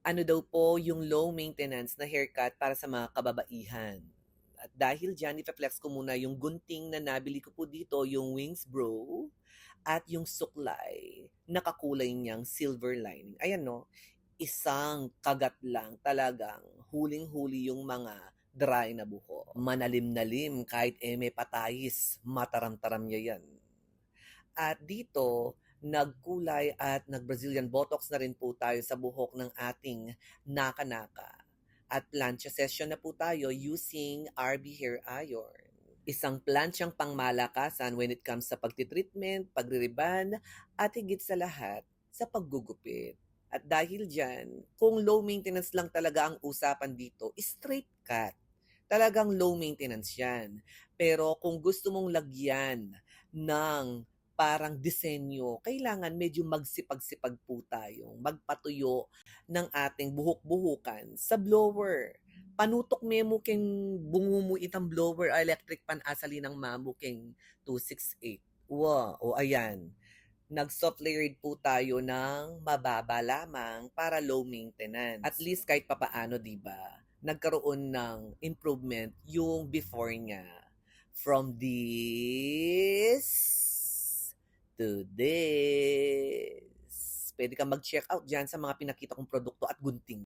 Ano daw po yung low maintenance na haircut para sa mga kababaihan. At dahil diyan, ife-flex ko muna yung gunting na nabili ko po dito, yung Wings Bro, at yung suklay, nakakulay niyang silver lining. Ayan no, isang kagat lang talagang huling-huli yung mga dry na buho. Manalim-nalim kahit may patayis, mataram-taram niya yan. At dito, nagkulay at nag-Brazilian Botox na rin po tayo sa buhok ng ating naka-naka. At plancha session na po tayo using RB Hair Iron. Isang planchang pangmalakasan when it comes sa pagtitreatment, pagre-reband, at higit sa lahat, sa paggugupit. At dahil dyan, kung low maintenance lang talaga ang usapan dito, straight cut. Talagang low maintenance yan. Pero kung gusto mong lagyan ng parang disenyo, kailangan medyo magsipag-sipag po tayong magpatuyo ng ating buhok-buhukan sa blower. Panutok memo king bungumu itang blower electric pan asali ng mamu king 268. Wow, o ayan. Nag-soft layered po tayo ng mababa lamang para low maintenance. At least kahit papaano, 'di ba? Nagkaroon ng improvement yung before niya. From this to this. Pwede kang mag-check out dyan sa mga pinakita kong produkto at gunting.